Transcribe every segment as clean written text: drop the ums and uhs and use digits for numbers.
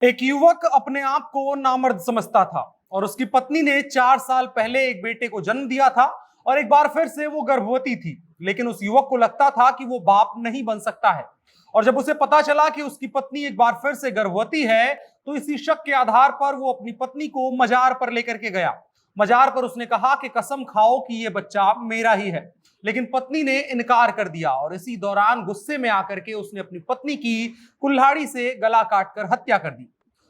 एक युवक अपने आप को नामर्द समझता था और उसकी पत्नी ने 4 साल पहले एक बेटे को जन्म दिया था और एक बार फिर से वो गर्भवती थी। लेकिन उस युवक को लगता था कि वो बाप नहीं बन सकता है। और जब उसे पता चला कि उसकी पत्नी एक बार फिर से गर्भवती है, तो इसी शक के आधार पर वो अपनी पत्नी को मजार पर लेकर के गया। मजार पर उसने कहा कि कसम खाओ कि ये बच्चा मेरा ही है। लेकिन पत्नी ने इनकार कर दिया और इसी दौरान गुस्से में आकर के उसने अपनी पत्नी की कुल्हाड़ी से गला काटकर हत्या कर दी।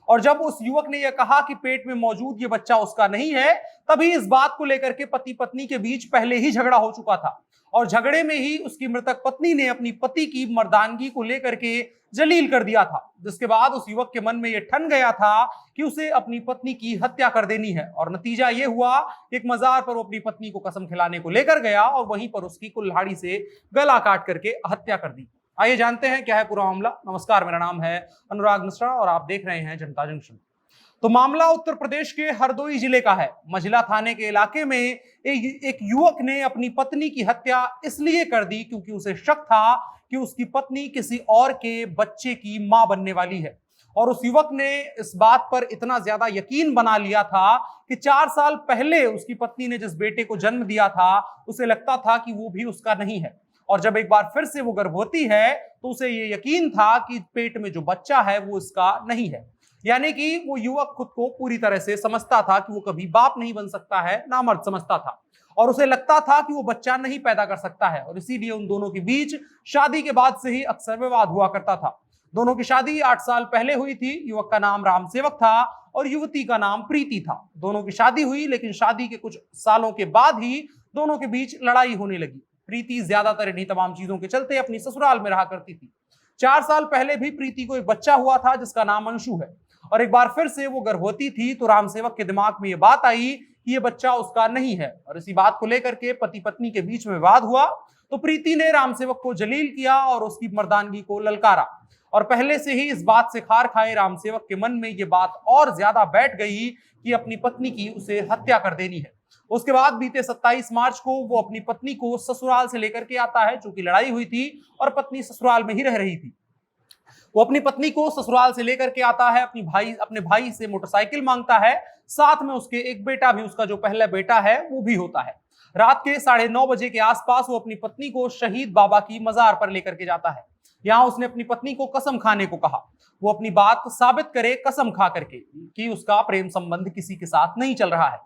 और जब उस युवक ने यह कहा कि पेट में मौजूद ये बच्चा उसका नहीं है, तभी इस बात को लेकर के पति पत्नी के बीच पहले ही झगड़ा हो चुका था। और झगड़े में ही उसकी मृतक पत्नी ने अपनी पति की मर्दानगी को लेकर के जलील कर दिया था, जिसके बाद उस युवक के मन में यह ठन गया था कि उसे अपनी पत्नी की हत्या कर देनी है। और नतीजा यह हुआ कि एक मजार पर वो अपनी पत्नी को कसम खिलाने को लेकर गया और वहीं पर उसकी कुल्हाड़ी से गला काट करके हत्या कर दी। आइए जानते हैं क्या है पूरा मामला। नमस्कार, मेरा नाम है अनुराग मिश्रा और आप देख रहे हैं जनता जंक्शन। तो मामला उत्तर प्रदेश के हरदोई जिले का है। मझिला थाने के इलाके में एक युवक ने अपनी पत्नी की हत्या इसलिए कर दी क्योंकि उसे शक था कि उसकी पत्नी किसी और के बच्चे की मां बनने वाली है। और उस युवक ने इस बात पर इतना ज्यादा यकीन बना लिया था कि 4 साल पहले उसकी पत्नी ने जिस बेटे को जन्म दिया था, उसे लगता था कि वो भी उसका नहीं है। और जब एक बार फिर से वो गर्भवती है, तो उसे ये यकीन था कि पेट में जो बच्चा है वो इसका नहीं है। यानी कि वो युवक खुद को पूरी तरह से समझता था कि वो कभी बाप नहीं बन सकता है, नामर्द समझता था। और उसे लगता था कि वो बच्चा नहीं पैदा कर सकता है और इसीलिए उन दोनों के बीच शादी के बाद से ही अक्सर विवाद हुआ करता था। दोनों की शादी 8 साल पहले हुई थी। युवक का नाम रामसेवक था और युवती का नाम प्रीति था। दोनों की शादी हुई, लेकिन शादी के कुछ सालों के बाद ही दोनों के बीच लड़ाई होने लगी। प्रीति ज्यादातर इन्हीं तमाम चीजों के चलते अपनी ससुराल में रहा करती थी। 4 साल पहले भी प्रीति को एक बच्चा हुआ था जिसका नाम अंशु है। और एक बार फिर से वो गर्भवती थी, तो रामसेवक के दिमाग में ये बात आई कि ये बच्चा उसका नहीं है। और इसी बात को लेकर के पति पत्नी के बीच में विवाद हुआ। तो प्रीति ने रामसेवक को जलील किया और उसकी मर्दानगी को ललकारा। और पहले से ही इस बात से खार खाए रामसेवक के मन में ये बात और ज्यादा बैठ गई कि अपनी पत्नी की उसे हत्या कर देनी है। उसके बाद बीते 27 मार्च को वो अपनी पत्नी को ससुराल से लेकर के आता है, चूंकि लड़ाई हुई थी और पत्नी ससुराल में ही रह रही थी। वो अपनी पत्नी को ससुराल से लेकर के आता है, अपने भाई से मोटरसाइकिल मांगता है। साथ में उसके एक बेटा भी, उसका जो पहला बेटा है वो भी होता है। रात के 9:30 बजे के आसपास वो अपनी पत्नी को शहीद बाबा की मजार पर लेकर के जाता है। यहाँ उसने अपनी पत्नी को कसम खाने को कहा। वो अपनी बात साबित करे कसम खा करके कि उसका प्रेम संबंध किसी के साथ नहीं चल रहा है।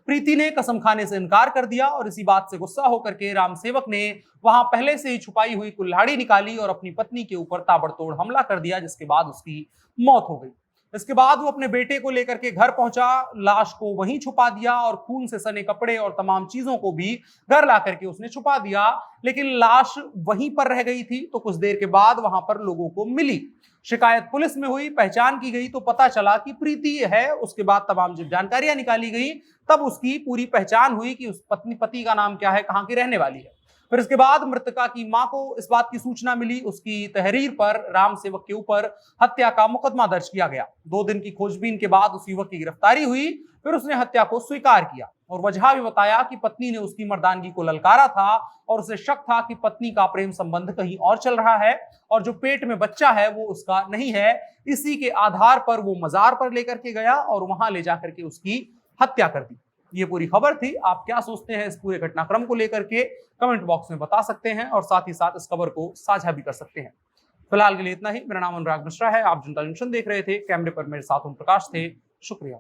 प्रीति ने कसम खाने से इनकार कर दिया और इसी बात से गुस्सा होकर के रामसेवक ने वहां पहले से ही छुपाई हुई कुल्हाड़ी निकाली और अपनी पत्नी के ऊपर ताबड़तोड़ हमला कर दिया, जिसके बाद उसकी मौत हो गई। इसके बाद वो अपने बेटे को लेकर के घर पहुंचा, लाश को वहीं छुपा दिया और खून से सने कपड़े और तमाम चीजों को भी घर ला करके उसने छुपा दिया। लेकिन लाश वहीं पर रह गई थी, तो कुछ देर के बाद वहां पर लोगों को मिली। शिकायत पुलिस में हुई, पहचान की गई, तो पता चला कि प्रीति है। उसके बाद तमाम जब जानकारियां निकाली गई, तब उसकी पूरी पहचान हुई कि उस पति का नाम क्या है, कहां की रहने वाली है। फिर इसके बाद मृतका की मां को इस बात की सूचना मिली। उसकी तहरीर पर रामसेवक के ऊपर हत्या का मुकदमा दर्ज किया गया। 2 दिन की खोजबीन के बाद उस युवक की गिरफ्तारी हुई। फिर उसने हत्या को स्वीकार किया और वजह भी बताया कि पत्नी ने उसकी मर्दानगी को ललकारा था और उसे शक था कि पत्नी का प्रेम संबंध कहीं और चल रहा है और जो पेट में बच्चा है वो उसका नहीं है। इसी के आधार पर वो मजार पर लेकर के गया और वहां ले जाकर के उसकी हत्या कर दी। ये पूरी खबर थी। आप क्या सोचते हैं इस पूरे घटनाक्रम को लेकर के, कमेंट बॉक्स में बता सकते हैं और साथ ही साथ इस खबर को साझा भी कर सकते हैं। फिलहाल के लिए इतना ही। मेरा नाम अनुराग मिश्रा है, आप जनता जंक्शन देख रहे थे। कैमरे पर मेरे साथ ओम प्रकाश थे। शुक्रिया।